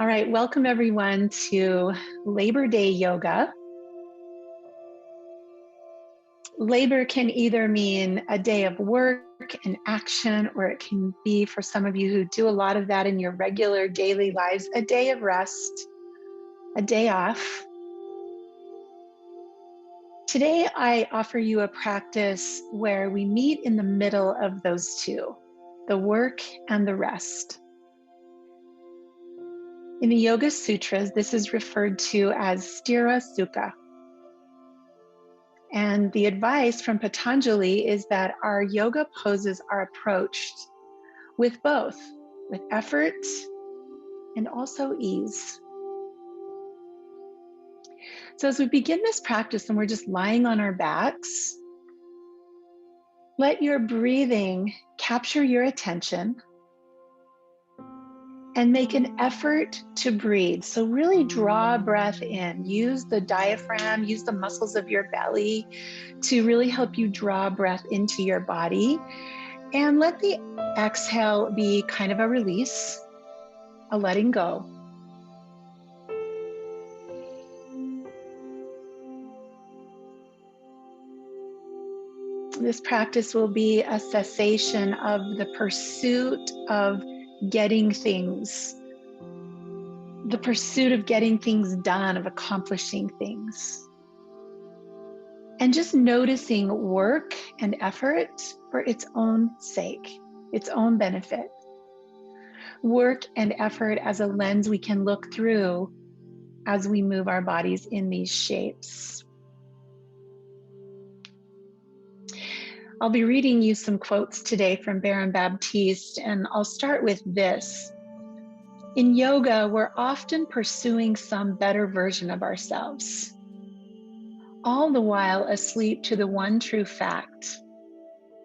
right, welcome everyone to Labor Day Yoga. Labor can either mean a day of work and action, or it can be, for some of you who do a lot of that in your regular daily lives, a day of rest, a day off. Today, I offer you a practice where we meet in the middle of those two, the work and the rest. In the Yoga Sutras, this is referred to as Sthira Such. And the advice from Patanjali is that our yoga poses are approached with both, with effort and also ease. So as we begin this practice and we're just lying on our backs, let your breathing capture your attention and make an effort to breathe. So really draw breath in. Use the diaphragm, use the muscles of your belly to really help you draw breath into your body. And let the exhale be kind of a release, a letting go. This practice will be a cessation of the pursuit of getting things, the pursuit of getting things done, of accomplishing things. And just noticing work and effort for its own sake, its own benefit. Work and effort as a lens we can look through as we move our bodies in these shapes. I'll be reading you some quotes today from Baron Baptiste, and I'll start with this. In yoga, we're often pursuing some better version of ourselves, all the while asleep to the one true fact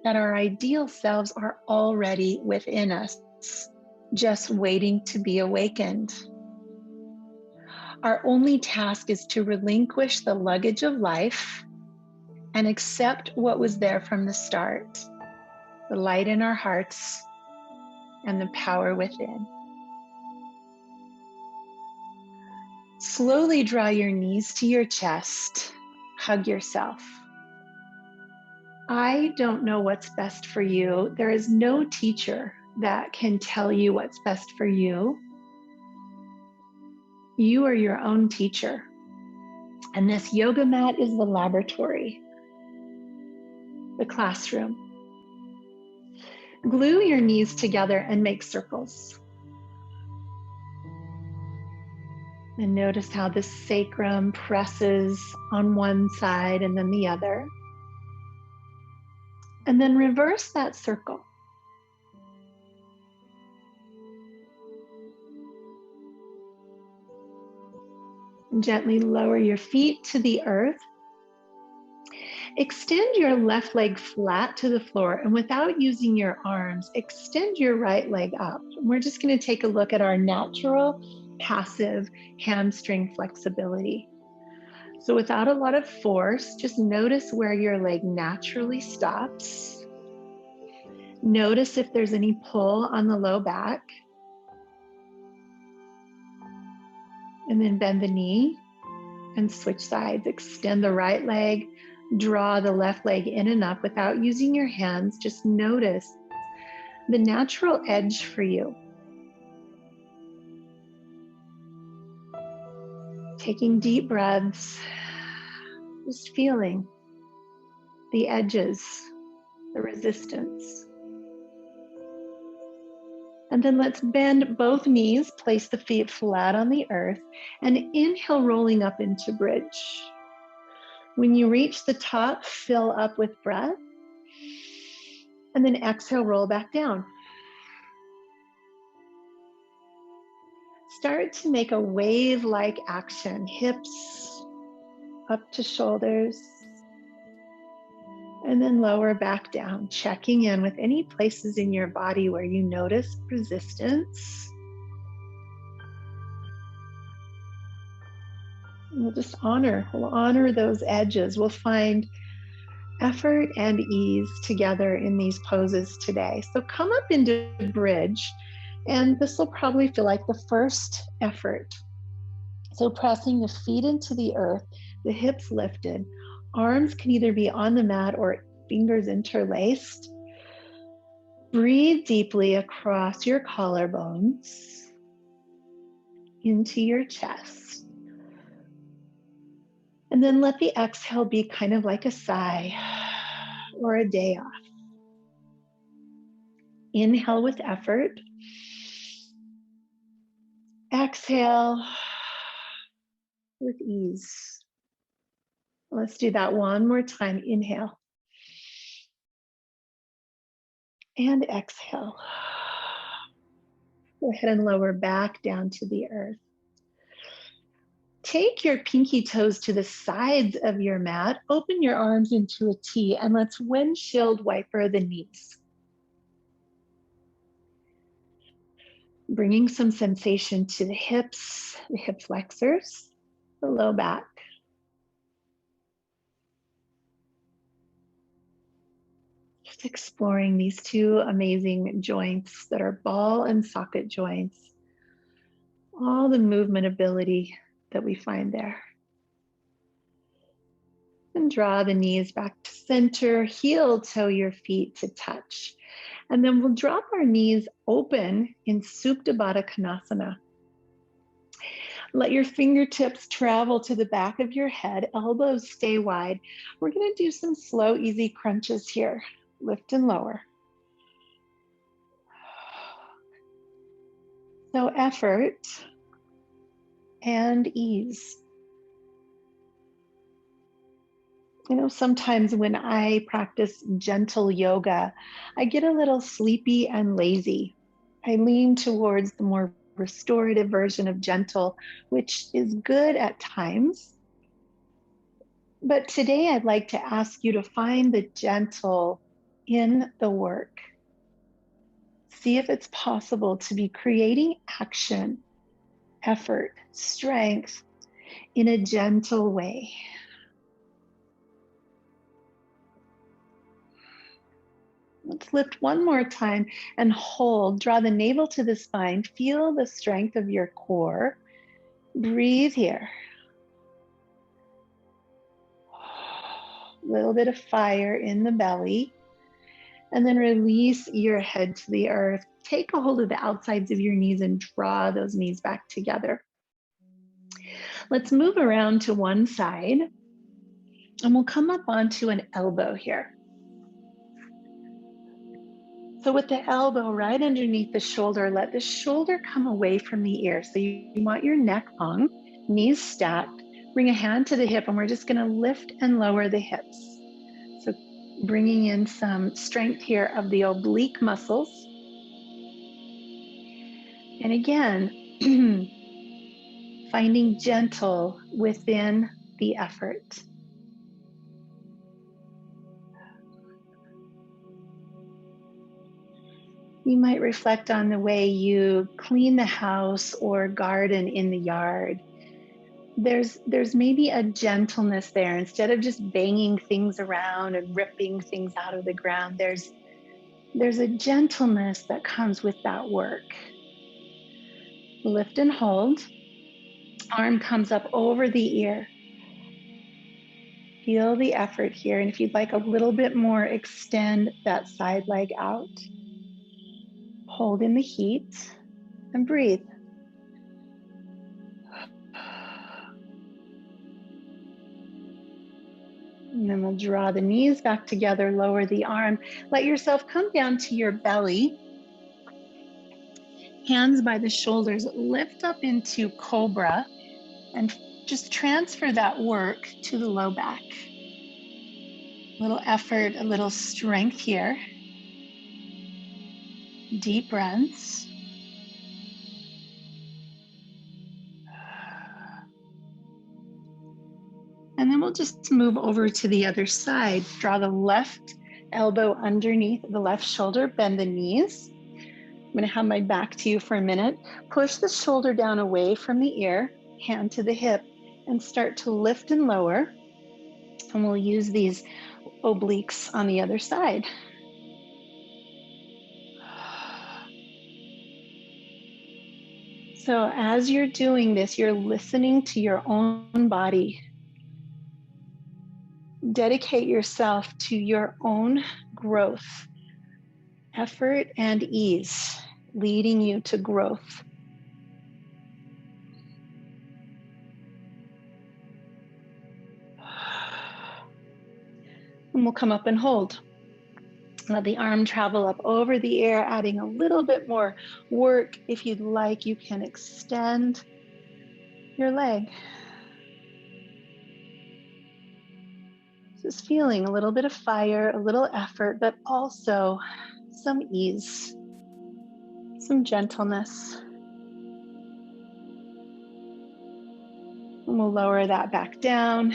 that our ideal selves are already within us, just waiting to be awakened. Our only task is to relinquish the luggage of life and accept what was there from the start, the light in our hearts and the power within. Slowly draw your knees to your chest, hug yourself. I don't know what's best for you. There is no teacher that can tell you what's best for you. You are your own teacher. And this yoga mat is the laboratory, the classroom. Glue your knees together and make circles. And notice how the sacrum presses on one side and then the other. And then reverse that circle. Gently lower your feet to the earth. Extend your left leg flat to the floor, and without using your arms, extend your right leg up. And we're just going to take a look at our natural, passive hamstring flexibility. So without a lot of force, just notice where your leg naturally stops. Notice if there's any pull on the low back. And then bend the knee and switch sides. Extend the right leg. Draw the left leg in and up without using your hands. Just notice the natural edge for you. Taking deep breaths, just feeling the edges, the resistance. And then let's bend both knees, place the feet flat on the earth, and inhale, rolling up into bridge. When you reach the top, fill up with breath, and then exhale, roll back down. Start to make a wave-like action, hips up to shoulders, and then lower back down, checking in with any places in your body where you notice resistance. We'll just honor those edges. We'll find effort and ease together in these poses today. So come up into bridge And this will probably feel like the first effort. So pressing the feet into the earth, the hips lifted, arms can either be on the mat or fingers interlaced. Breathe deeply across your collarbones into your chest. And then let the exhale be kind of like a sigh or a day off. Inhale with effort. Exhale with ease. Let's do that one more time. Inhale. And exhale. Go ahead and lower back down to the earth. Take your pinky toes to the sides of your mat. Open your arms into a T, and let's windshield wiper the knees. Bringing some sensation to the hips, the hip flexors, the low back. Just exploring these two amazing joints that are ball and socket joints. All the movement ability that we find there. And draw the knees back to center, heel toe your feet to touch. And then we'll drop our knees open in Supta Baddha Konasana. Let your fingertips travel to the back of your head, elbows stay wide. We're gonna do some slow, easy crunches here. Lift and lower. So effort and ease. You know, sometimes when I practice gentle yoga, I get a little sleepy and lazy. I lean towards the more restorative version of gentle, which is good at times. But today I'd like to ask you to find the gentle in the work. See if it's possible to be creating action, effort, strength in a gentle way. Let's lift one more time and hold. Draw the navel to the spine. Feel the strength of your core. Breathe here. A little bit of fire in the belly. And then release your head to the earth. Take a hold of the outsides of your knees and draw those knees back together. Let's move around to one side. And we'll come up onto an elbow here. So with the elbow right underneath the shoulder, let the shoulder come away from the ear. So you want your neck long, knees stacked. Bring a hand to the hip, and we're just going to lift and lower the hips. So bringing in some strength here of the oblique muscles. And again, finding gentle within the effort. You might reflect on the way you clean the house or garden in the yard. There's maybe a gentleness there. Instead of just banging things around and ripping things out of the ground, there's a gentleness that comes with that work. Lift and hold. Arm comes up over the ear. Feel the effort here. And if you'd like a little bit more, extend that side leg out. Hold in the heat and breathe. And then we'll draw the knees back together, lower the arm. Let yourself come down to your belly. Hands by the shoulders, lift up into cobra and just transfer that work to the low back. A little effort, a little strength here. Deep breaths. And then we'll just move over to the other side. Draw the left elbow underneath the left shoulder, bend the knees. I'm going to have my back to you for a minute. Push the shoulder down away from the ear, hand to the hip, and start to lift and lower. And we'll use these obliques on the other side. So as you're doing this, you're listening to your own body. Dedicate yourself to your own growth, effort, and ease, leading you to growth. And we'll come up and hold. Let the arm travel up over the air, adding a little bit more work. If you'd like, you can extend your leg. Just feeling a little bit of fire, a little effort, but also some ease, some gentleness. And we'll lower that back down.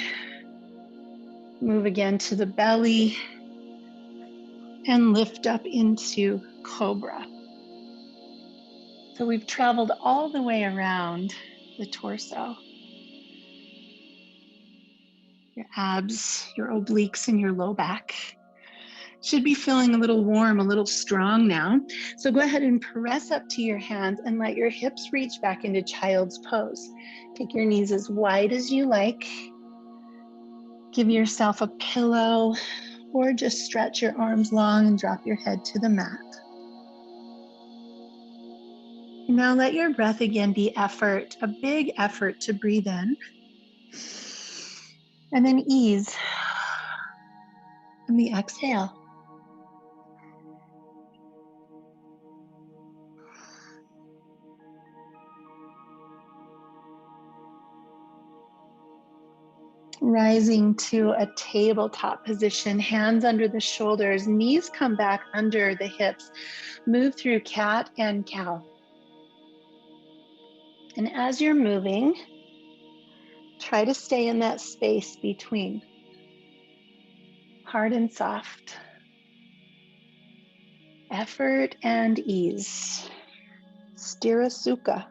Move again to the belly and lift up into cobra. So we've traveled all the way around the torso. Your abs, your obliques, and your low back should be feeling a little warm, a little strong now. So go ahead and press up to your hands and let your hips reach back into child's pose. Take your knees as wide as you like. Give yourself a pillow or just stretch your arms long and drop your head to the mat. Now let your breath again be effort, a big effort to breathe in. And then ease on the exhale. Rising to a tabletop position, hands under the shoulders, knees come back under the hips. Move through cat and cow. And as you're moving, try to stay in that space between hard and soft, effort and ease. Sthira Such.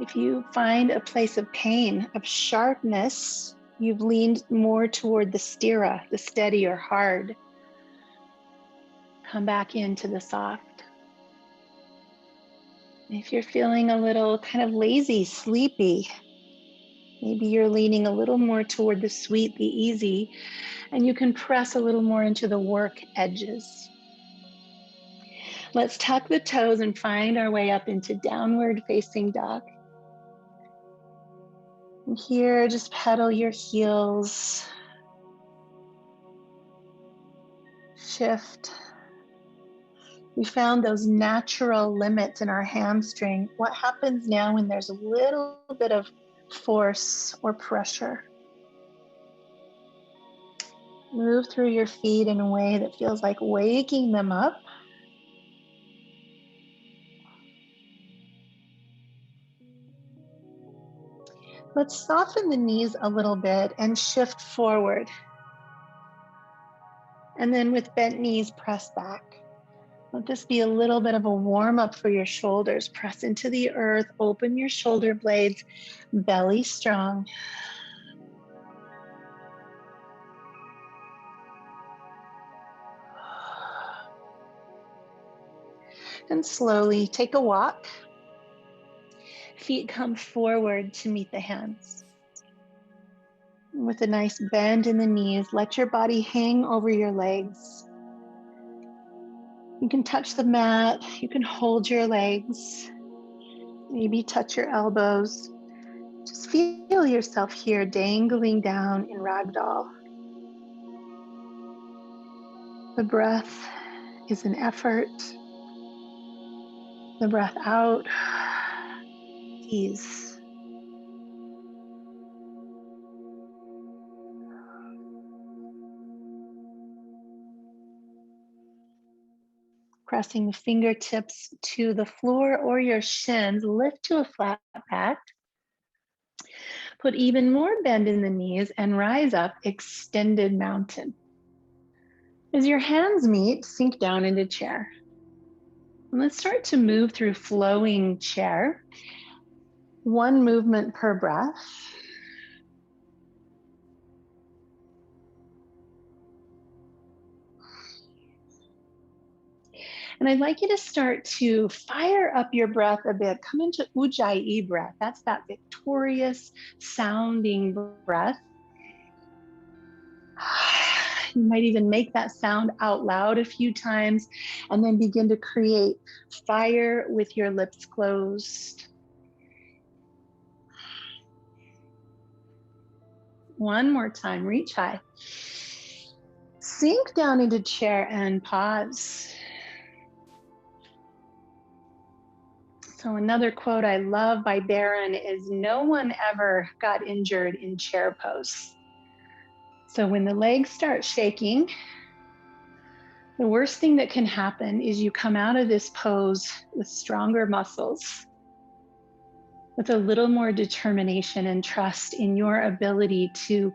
If you find a place of pain, of sharpness, you've leaned more toward the sthira, the steady or hard. Come back into the soft. If you're feeling a little kind of lazy, sleepy, maybe you're leaning a little more toward the sweet, the easy, and you can press a little more into the work edges. Let's tuck the toes and find our way up into downward facing dog. And here, just pedal your heels. Shift. We found those natural limits in our hamstring. What happens now when there's a little bit of force or pressure? Move through your feet in a way that feels like waking them up. Let's soften the knees a little bit and shift forward. And then with bent knees, press back. Let this be a little bit of a warm up for your shoulders. Press into the earth, open your shoulder blades, belly strong. And slowly take a walk. Feet come forward to meet the hands. With a nice bend in the knees, let your body hang over your legs. You can touch the mat, you can hold your legs, maybe touch your elbows. Just feel yourself here dangling down in ragdoll. The breath is an effort. The breath out, ease. Pressing the fingertips to the floor or your shins, lift to a flat back. Put even more bend in the knees and rise up, extended mountain. As your hands meet, sink down into chair. And let's start to move through flowing chair. One movement per breath. And I'd like you to start to fire up your breath a bit. Come into Ujjayi breath. That's that victorious sounding breath. You might even make that sound out loud a few times and then begin to create fire with your lips closed. One more time, reach high. Sink down into chair and pause. So another quote I love by Barron is, "No one ever got injured in chair pose." So when the legs start shaking, the worst thing that can happen is you come out of this pose with stronger muscles, with a little more determination and trust in your ability to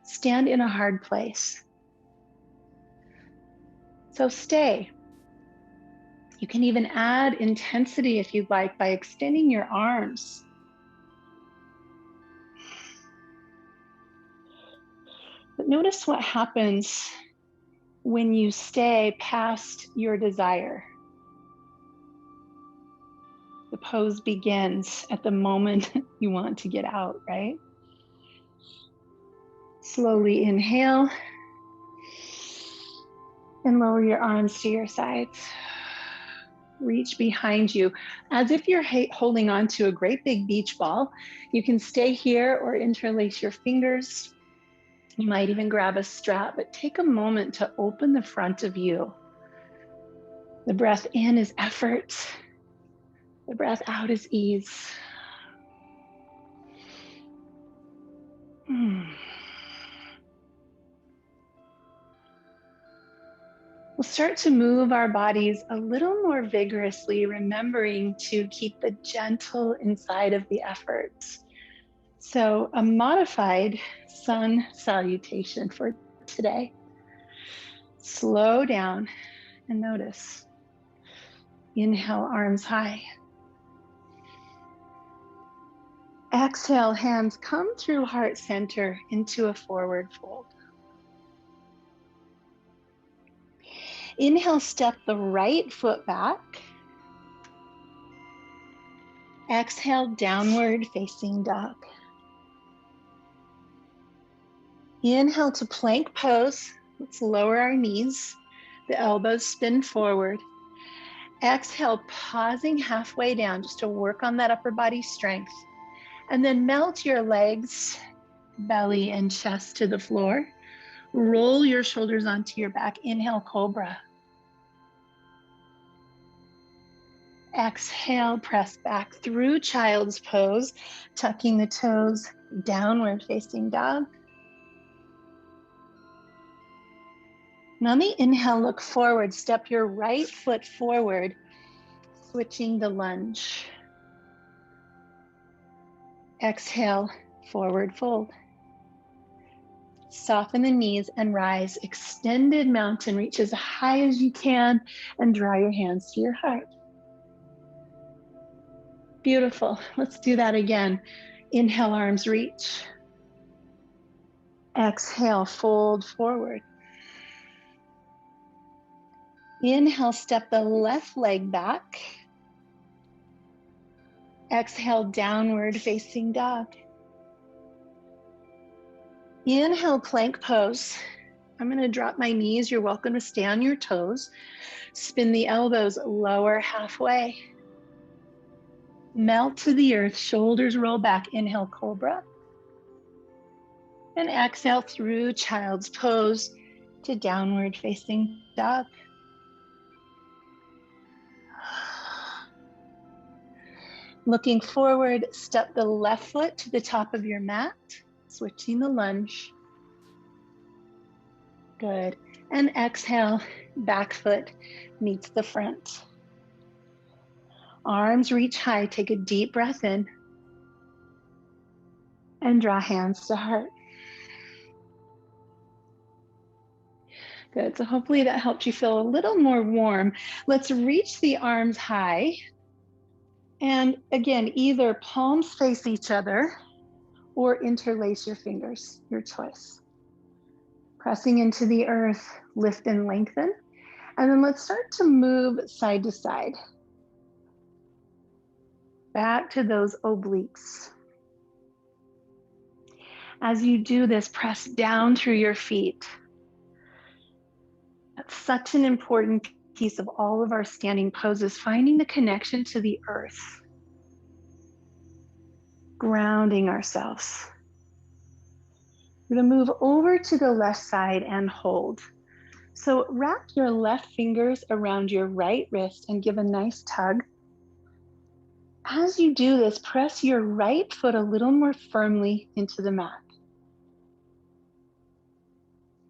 stand in a hard place. So stay. You can even add intensity if you'd like by extending your arms. But notice what happens when you stay past your desire. The pose begins at the moment you want to get out, right? Slowly inhale and lower your arms to your sides. Reach behind you as if you're holding on to a great big beach ball. You can stay here or interlace your fingers. You might even grab a strap, but take a moment to open the front of you. The breath in is effort. The breath out is ease. We'll start to move our bodies a little more vigorously, remembering to keep the gentle inside of the effort. So a modified sun salutation for today. Slow down and notice. Inhale, arms high. Exhale, hands come through heart center into a forward fold. Inhale, step the right foot back. Exhale, downward facing dog. Inhale to plank pose. Let's lower our knees. The elbows spin forward. Exhale, pausing halfway down just to work on that upper body strength. And then melt your legs, belly and chest to the floor. Roll your shoulders onto your back. Inhale, cobra. Exhale, press back through child's pose, tucking the toes, downward facing dog. And on the inhale, look forward, step your right foot forward, switching the lunge. Exhale, forward fold. Soften the knees and rise. Extended mountain, reach as high as you can and draw your hands to your heart. Beautiful. Let's do that again. Inhale, arms reach. Exhale, fold forward. Inhale, step the left leg back. Exhale, downward facing dog. Inhale, plank pose. I'm going to drop my knees. You're welcome to stay on your toes. Spin the elbows, lower halfway. Melt to the earth, shoulders roll back. Inhale, cobra. And exhale through child's pose to downward facing dog. Looking forward, step the left foot to the top of your mat, switching the lunge. Good. And exhale, back foot meets the front. Arms reach high, take a deep breath in. And draw hands to heart. Good, so hopefully that helped you feel a little more warm. Let's reach the arms high. And again, either palms face each other or interlace your fingers, your choice. Pressing into the earth, lift and lengthen. And then let's start to move side to side. Back to those obliques. As you do this, press down through your feet. That's such an important piece of all of our standing poses, finding the connection to the earth, grounding ourselves. We're going to move over to the left side and hold. So wrap your left fingers around your right wrist and give a nice tug. As you do this, press your right foot a little more firmly into the mat.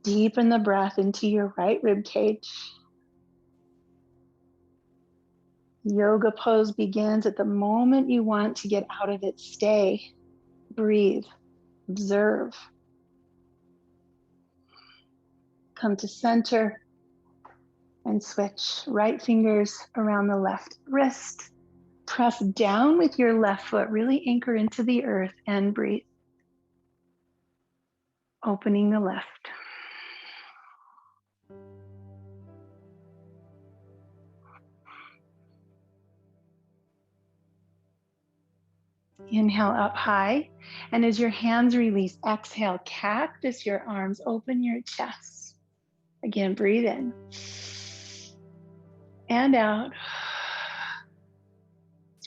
Deepen the breath into your right rib cage. Yoga pose begins at the moment you want to get out of it. Stay, breathe, observe. Come to center and switch. Right fingers around the left wrist. Press down with your left foot. Really anchor into the earth and breathe. Opening the left. Inhale up high, and as your hands release, exhale, cactus your arms, open your chest. Again, breathe in and out,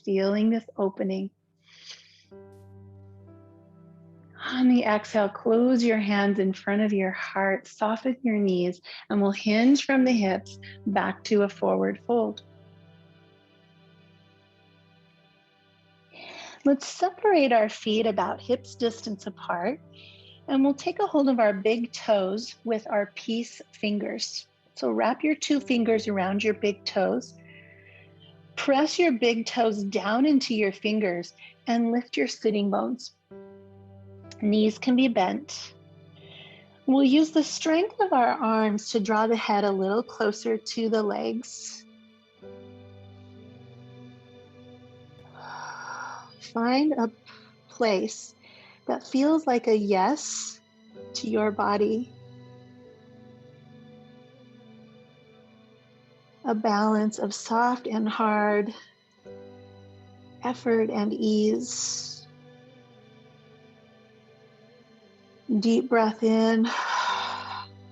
feeling this opening. On the exhale, close your hands in front of your heart, soften your knees, and we'll hinge from the hips back to a forward fold. Let's separate our feet about hips distance apart, and we'll take a hold of our big toes with our peace fingers. So wrap your two fingers around your big toes. Press your big toes down into your fingers and lift your sitting bones. Knees can be bent. We'll use the strength of our arms to draw the head a little closer to the legs. Find a place that feels like a yes to your body. A balance of soft and hard, effort and ease. Deep breath in,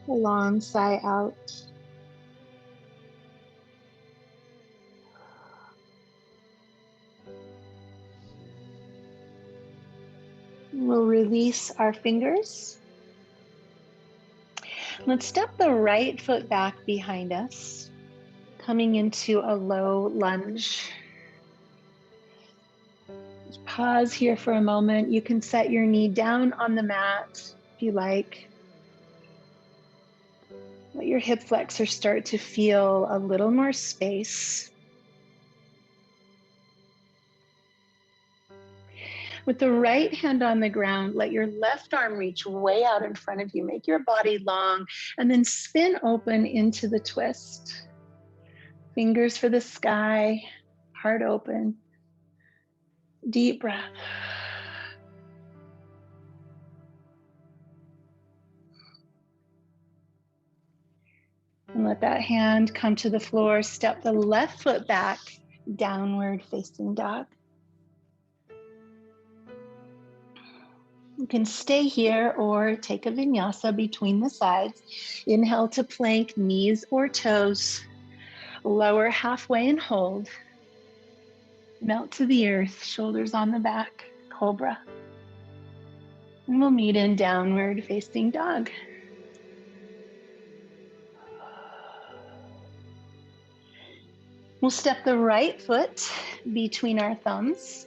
long sigh out. We'll release our fingers. Let's step the right foot back behind us, coming into a low lunge. Just pause here for a moment. You can set your knee down on the mat if you like. Let your hip flexor start to feel a little more space. With the right hand on the ground, let your left arm reach way out in front of you. Make your body long and then spin open into the twist. Fingers for the sky, heart open. Deep breath. And let that hand come to the floor. Step the left foot back, downward facing dog. You can stay here or take a vinyasa between the sides. Inhale to plank, knees or toes. Lower halfway and hold. Melt to the earth, shoulders on the back, cobra. And we'll meet in downward facing dog. We'll step the right foot between our thumbs.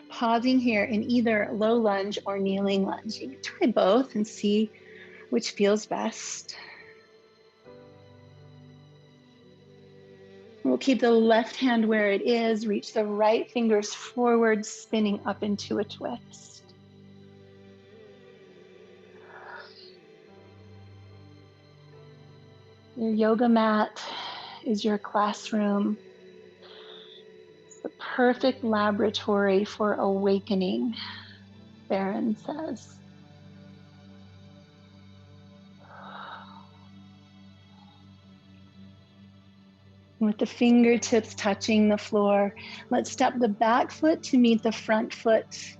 Pausing here in either low lunge or kneeling lunge. You can try both and see which feels best. We'll keep the left hand where it is, reach the right fingers forward, spinning up into a twist. Your yoga mat is your classroom. It's the perfect laboratory for awakening, Barron says. With the fingertips touching the floor, let's step the back foot to meet the front foot.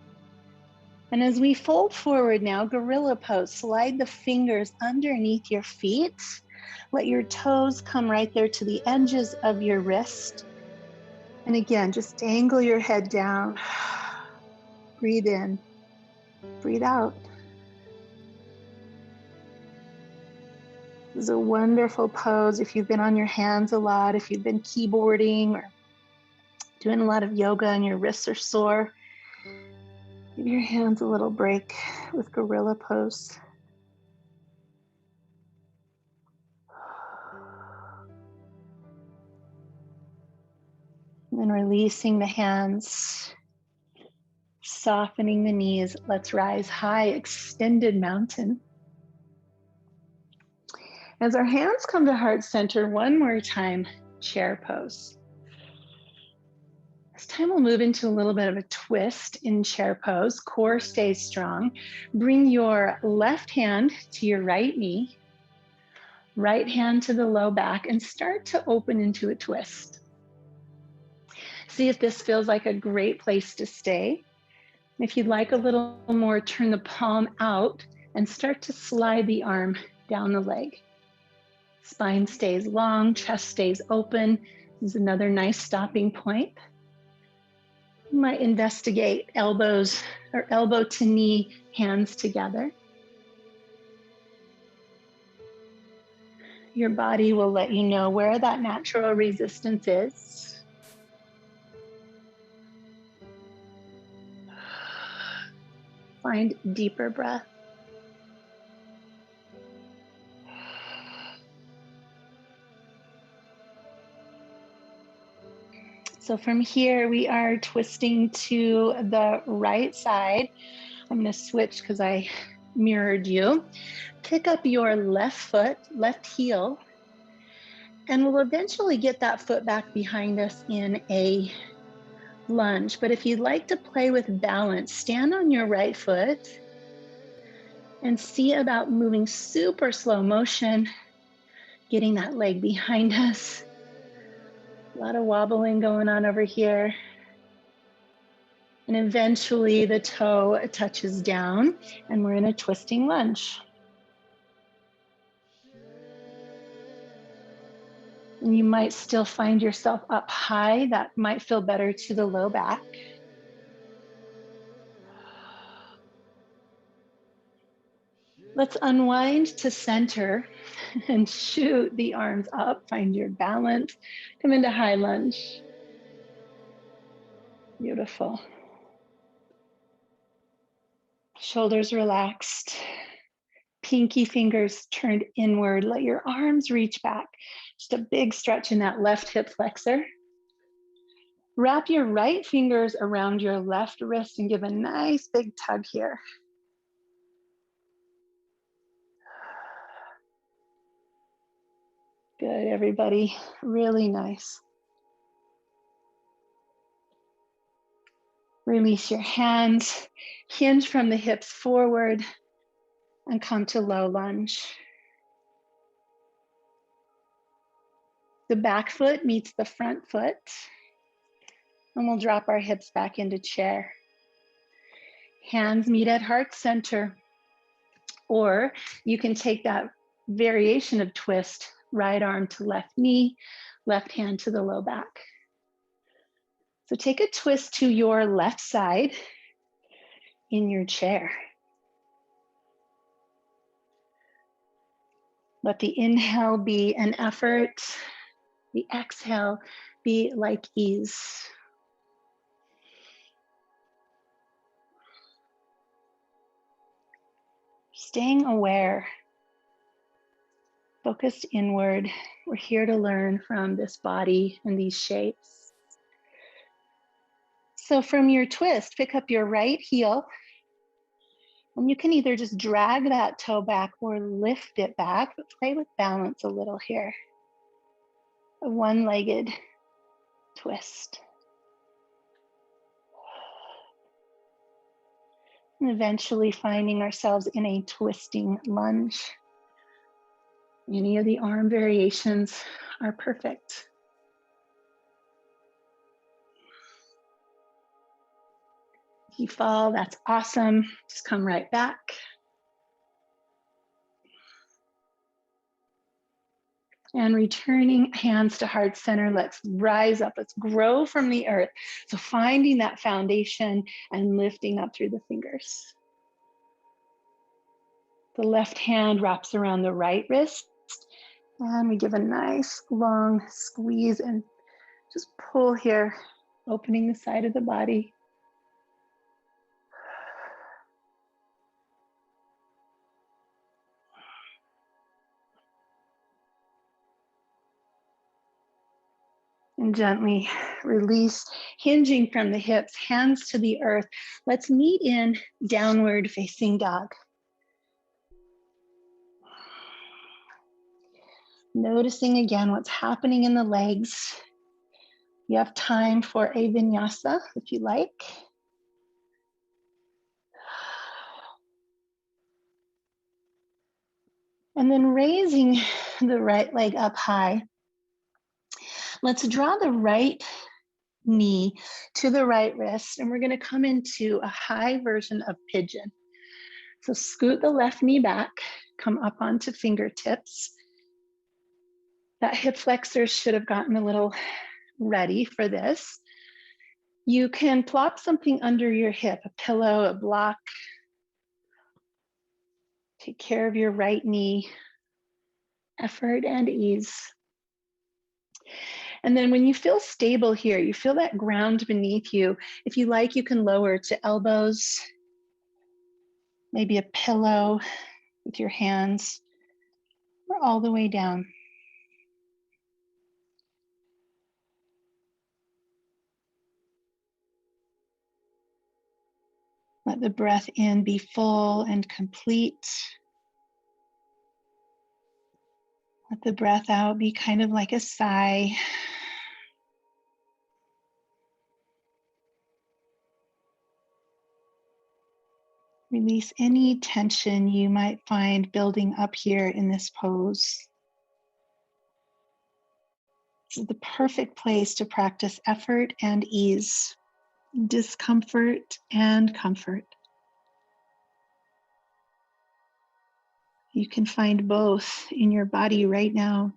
And as we fold forward now, gorilla pose, slide the fingers underneath your feet. Let your toes come right there to the edges of your wrist. And again, just dangle your head down. Breathe in, breathe out. This is a wonderful pose if you've been on your hands a lot, if you've been keyboarding or doing a lot of yoga and your wrists are sore. Give your hands a little break with gorilla pose. And then releasing the hands, softening the knees. Let's rise high, extended mountain. As our hands come to heart center, one more time, chair pose. This time we'll move into a little bit of a twist in chair pose. Core stays strong. Bring your left hand to your right knee, right hand to the low back, and start to open into a twist. See if this feels like a great place to stay. If you'd like a little more, turn the palm out and start to slide the arm down the leg. Spine stays long, chest stays open. This is another nice stopping point. You might investigate elbows or elbow to knee, hands together. Your body will let you know where that natural resistance is. Find deeper breath. So from here, we are twisting to the right side. I'm going to switch because I mirrored you. Pick up your left foot, left heel, and we'll eventually get that foot back behind us in a lunge. But if you'd like to play with balance, stand on your right foot and see about moving super slow motion, getting that leg behind us. A lot of wobbling going on over here. And eventually the toe touches down and we're in a twisting lunge. And you might still find yourself up high. That might feel better to the low back. Let's unwind to center and shoot the arms up. Find your balance. Come into high lunge. Beautiful. Shoulders relaxed. Pinky fingers turned inward. Let your arms reach back. Just a big stretch in that left hip flexor. Wrap your right fingers around your left wrist and give a nice big tug here. Good, everybody. Really nice. Release your hands. Hinge from the hips forward and come to low lunge. The back foot meets the front foot. And we'll drop our hips back into chair. Hands meet at heart center. Or you can take that variation of twist, right arm to left knee, left hand to the low back. So take a twist to your left side in your chair. Let the inhale be an effort. The exhale be like ease. Staying aware, focused inward. We're here to learn from this body and these shapes. So from your twist, pick up your right heel. And you can either just drag that toe back or lift it back, but play with balance a little here. A one-legged twist. And eventually finding ourselves in a twisting lunge. Any of the arm variations are perfect. You fall, that's awesome. Just come right back. And returning hands to heart center, let's rise up, let's grow from the earth. So finding that foundation and lifting up through the fingers. The left hand wraps around the right wrist, and we give a nice long squeeze and just pull here, opening the side of the body. And gently release, hinging from the hips, hands to the earth. Let's meet in downward facing dog. Noticing again what's happening in the legs. You have time for a vinyasa if you like. And then raising the right leg up high. Let's draw the right knee to the right wrist, and we're going to come into a high version of pigeon. So scoot the left knee back, come up onto fingertips. That hip flexor should have gotten a little ready for this. You can plop something under your hip, a pillow, a block. Take care of your right knee. Effort and ease. And then when you feel stable here, you feel that ground beneath you. If you like, you can lower to elbows, maybe a pillow with your hands, or all the way down. Let the breath in be full and complete. Let the breath out be kind of like a sigh. Release any tension you might find building up here in this pose. This is the perfect place to practice effort and ease, discomfort and comfort. You can find both in your body right now.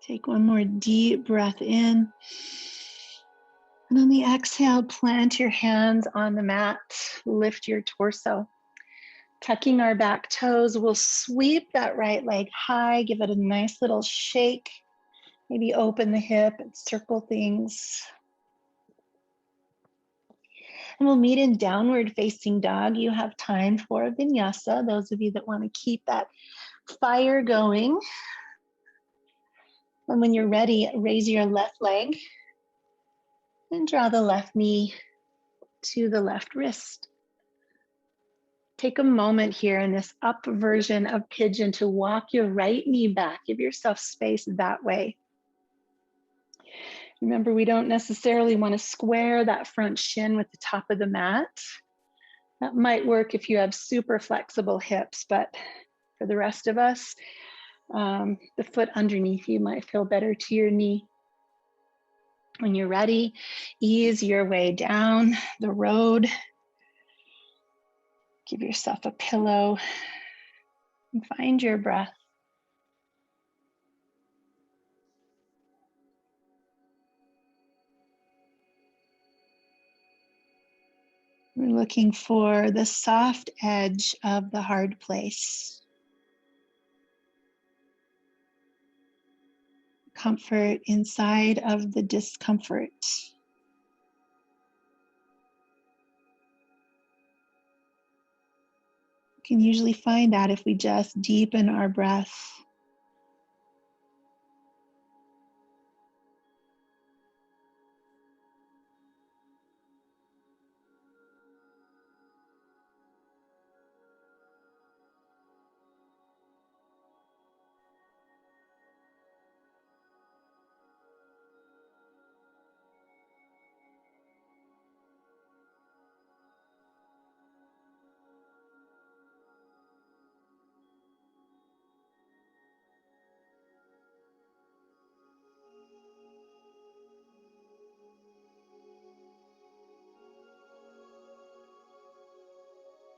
Take one more deep breath in. And on the exhale, plant your hands on the mat, lift your torso. Tucking our back toes, we'll sweep that right leg high, give it a nice little shake. Maybe open the hip and circle things. And we'll meet in downward facing dog. You have time for a vinyasa, those of you that want to keep that fire going. And when you're ready, raise your left leg and draw the left knee to the left wrist. Take a moment here in this up version of pigeon to walk your right knee back. Give yourself space that way. Remember, we don't necessarily want to square that front shin with the top of the mat. That might work if you have super flexible hips, but for the rest of us, the foot underneath you might feel better to your knee. When you're ready, ease your way down the road. Give yourself a pillow and find your breath. We're looking for the soft edge of the hard place. Comfort inside of the discomfort. We can usually find that if we just deepen our breath.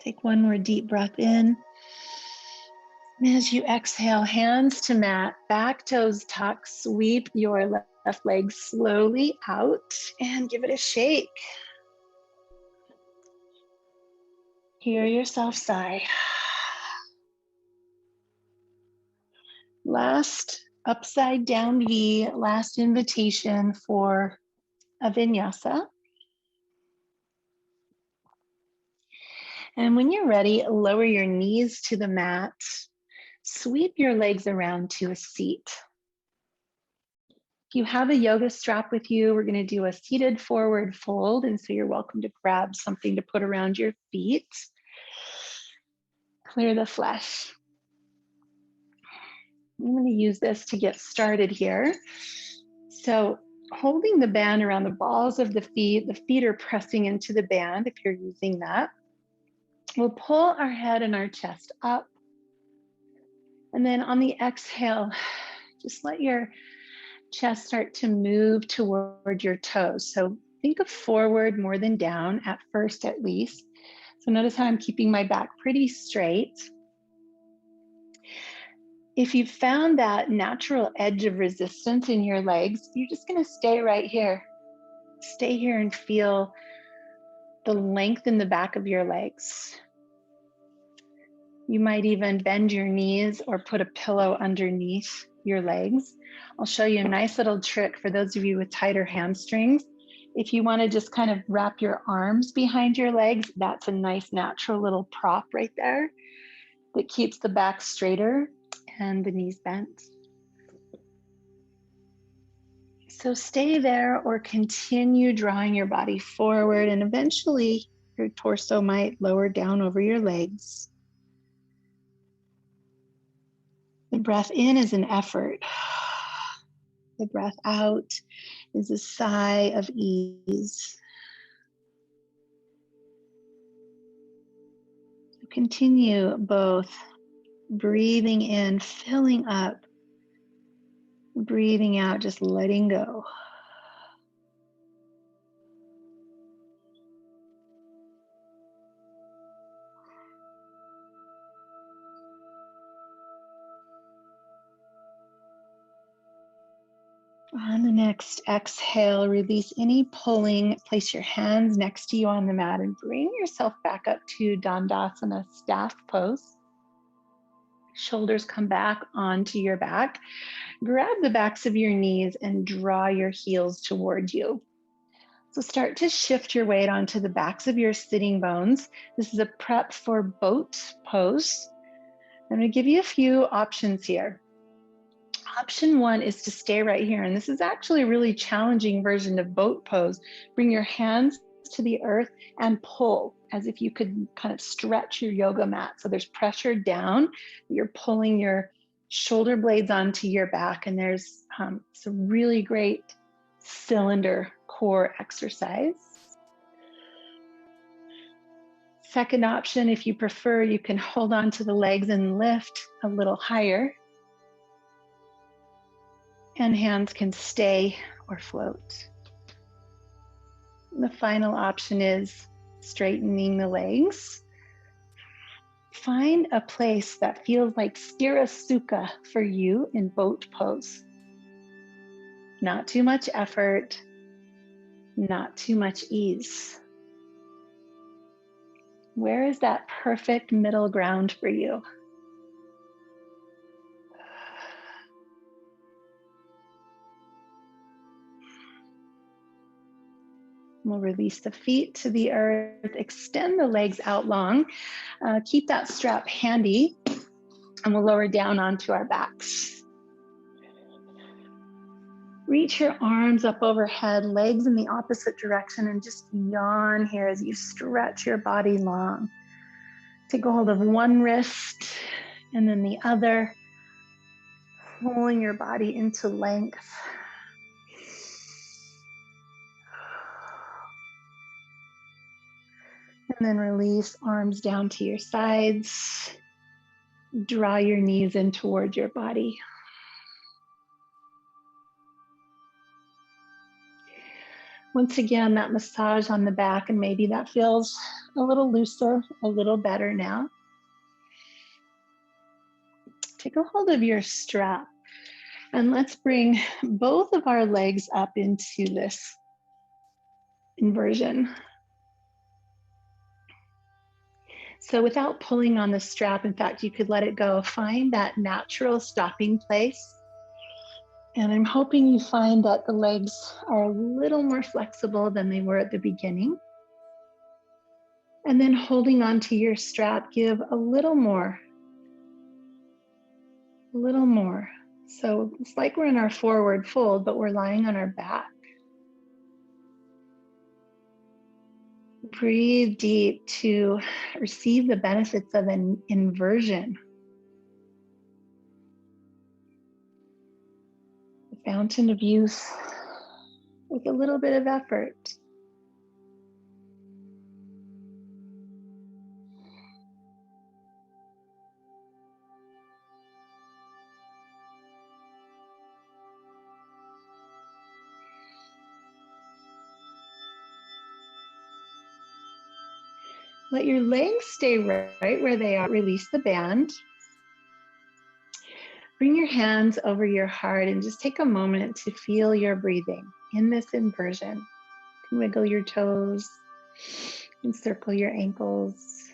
Take one more deep breath in. And as you exhale, hands to mat, back toes tuck, sweep your left leg slowly out and give it a shake. Hear yourself sigh. Last upside down V, last invitation for a vinyasa. And when you're ready, lower your knees to the mat. Sweep your legs around to a seat. If you have a yoga strap with you, we're going to do a seated forward fold. And so you're welcome to grab something to put around your feet. Clear the flesh. I'm going to use this to get started here. So holding the band around the balls of the feet are pressing into the band if you're using that. We'll pull our head and our chest up. And then on the exhale, just let your chest start to move toward your toes. So think of forward more than down at first, at least. So notice how I'm keeping my back pretty straight. If you've found that natural edge of resistance in your legs, you're just going to stay right here. Stay here and feel the length in the back of your legs. You might even bend your knees or put a pillow underneath your legs. I'll show you a nice little trick for those of you with tighter hamstrings. If you want to just kind of wrap your arms behind your legs, that's a nice natural little prop right there that keeps the back straighter and the knees bent. So stay there or continue drawing your body forward, and eventually your torso might lower down over your legs. The breath in is an effort. The breath out is a sigh of ease. Continue both breathing in, filling up, breathing out, just letting go. On the next exhale, release any pulling. Place your hands next to you on the mat and bring yourself back up to Dandasana, staff pose. Shoulders come back onto your back. Grab the backs of your knees and draw your heels toward you. So start to shift your weight onto the backs of your sitting bones. This is a prep for boat pose. I'm going to give you a few options here. Option one is to stay right here. And this is actually a really challenging version of boat pose. Bring your hands to the earth and pull as if you could kind of stretch your yoga mat. So there's pressure down. You're pulling your shoulder blades onto your back. And there's some really great cylinder core exercise. Second option, if you prefer, you can hold on to the legs and lift a little higher. And hands can stay or float. And the final option is straightening the legs. Find a place that feels like Sthira Such for you in boat pose. Not too much effort, not too much ease. Where is that perfect middle ground for you? We'll release the feet to the earth, extend the legs out long, keep that strap handy, and we'll lower down onto our backs. Reach your arms up overhead, legs in the opposite direction, and just yawn here as you stretch your body long. Take a hold of one wrist and then the other, pulling your body into length. And then release, arms down to your sides. Draw your knees in toward your body. Once again, that massage on the back, and maybe that feels a little looser, a little better now. Take a hold of your strap and let's bring both of our legs up into this inversion. So without pulling on the strap, in fact, you could let it go. Find that natural stopping place. And I'm hoping you find that the legs are a little more flexible than they were at the beginning. And then holding onto your strap, give a little more. A little more. So it's like we're in our forward fold, but we're lying on our back. Breathe deep to receive the benefits of an inversion. The fountain of youth with a little bit of effort. Let your legs stay right where they are. Release the band. Bring your hands over your heart and just take a moment to feel your breathing in this inversion. You can wiggle your toes and circle your ankles.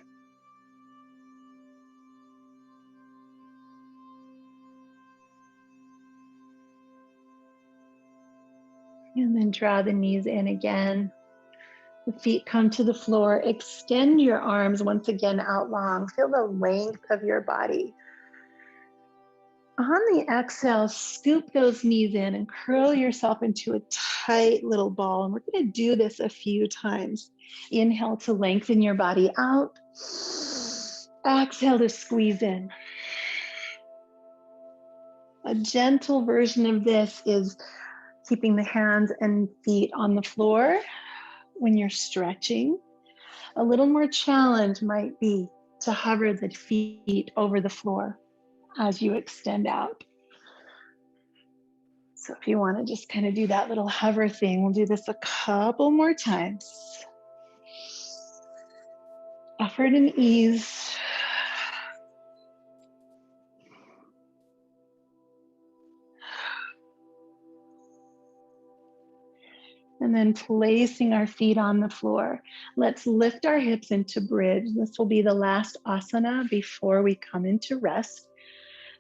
And then draw the knees in again. The feet come to the floor. Extend your arms once again out long. Feel the length of your body. On the exhale, scoop those knees in and curl yourself into a tight little ball. And we're going to do this a few times. Inhale to lengthen your body out. Exhale to squeeze in. A gentle version of this is keeping the hands and feet on the floor when you're stretching. A little more challenge might be to hover the feet over the floor as you extend out. So if you want to just kind of do that little hover thing, we'll do this a couple more times. Effort and ease. And then placing our feet on the floor. Let's lift our hips into bridge. This will be the last asana before we come into rest.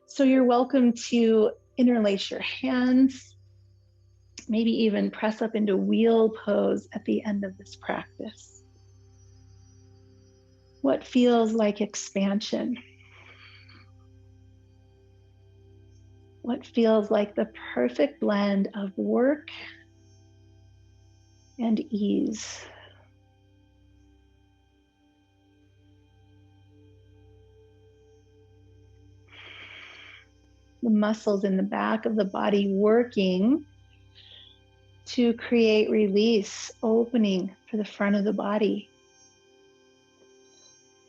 So you're welcome to interlace your hands, maybe even press up into wheel pose at the end of this practice. What feels like expansion? What feels like the perfect blend of work and ease? The muscles in the back of the body working to create release, opening for the front of the body.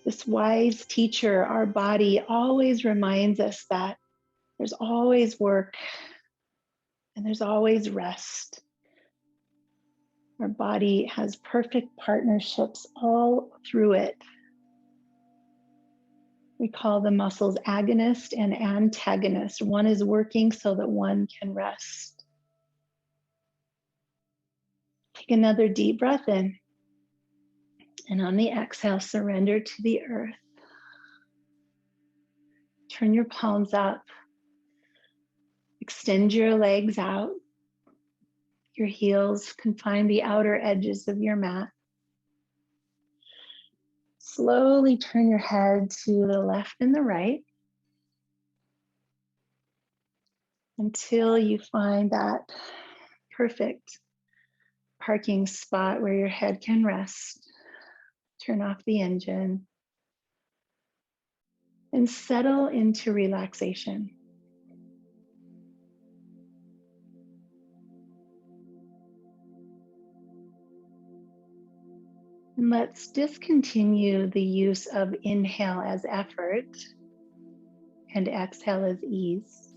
This wise teacher, our body, always reminds us that there's always work and there's always rest. Our body has perfect partnerships all through it. We call the muscles agonist and antagonist. One is working so that one can rest. Take another deep breath in. And on the exhale, surrender to the earth. Turn your palms up. Extend your legs out. Your heels confine the outer edges of your mat. Slowly turn your head to the left and the right until you find that perfect parking spot where your head can rest. Turn off the engine and settle into relaxation. And let's discontinue the use of inhale as effort and exhale as ease.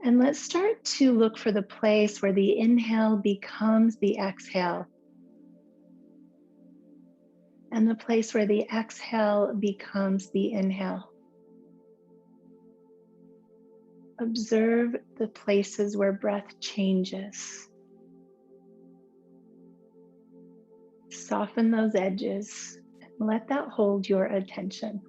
And let's start to look for the place where the inhale becomes the exhale, and the place where the exhale becomes the inhale. Observe the places where breath changes. Soften those edges and let that hold your attention.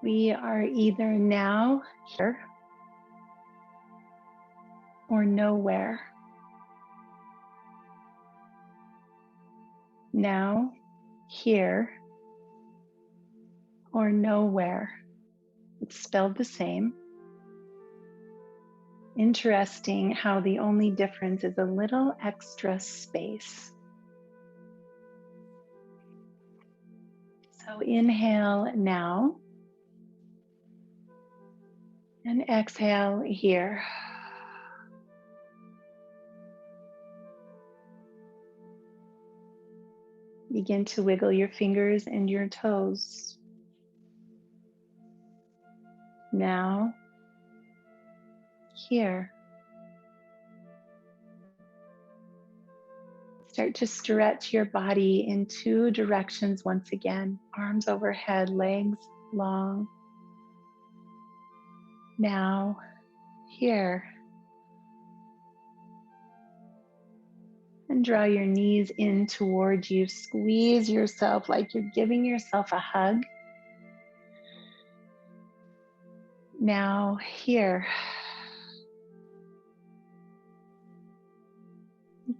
We are either now here or nowhere. Now, here, or nowhere. It's spelled the same. Interesting how the only difference is a little extra space. So inhale now, and exhale here. Begin to wiggle your fingers and your toes. Now, here. Start to stretch your body in two directions once again. Arms overhead, legs long. Now, here. And draw your knees in towards you. Squeeze yourself like you're giving yourself a hug. Now, here.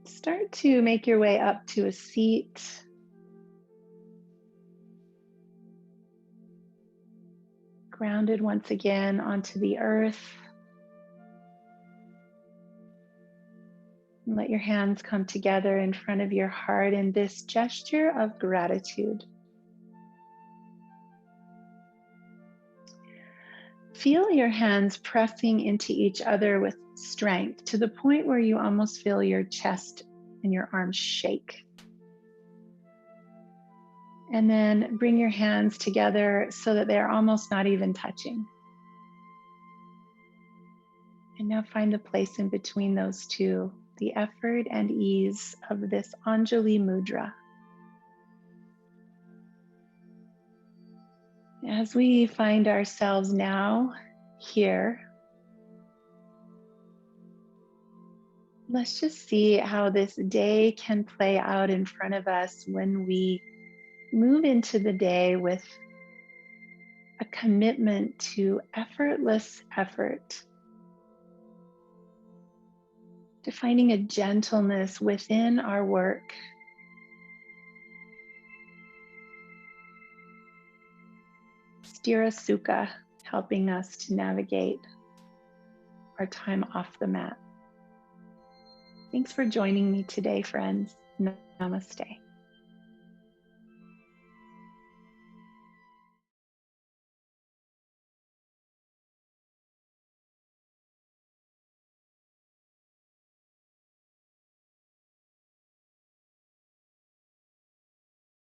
Start to make your way up to a seat. Grounded once again onto the earth. And let your hands come together in front of your heart in this gesture of gratitude. Feel your hands pressing into each other with strength to the point where you almost feel your chest and your arms shake. And then bring your hands together so that they're almost not even touching. And now find the place in between those two, the effort and ease of this Anjali Mudra. As we find ourselves now here, Let's just see how this day can play out in front of us when we move into the day with a commitment to effortless effort, to finding a gentleness within our work. Sthira Such helping us to navigate our time off the mat. Thanks for joining me today, friends. Namaste.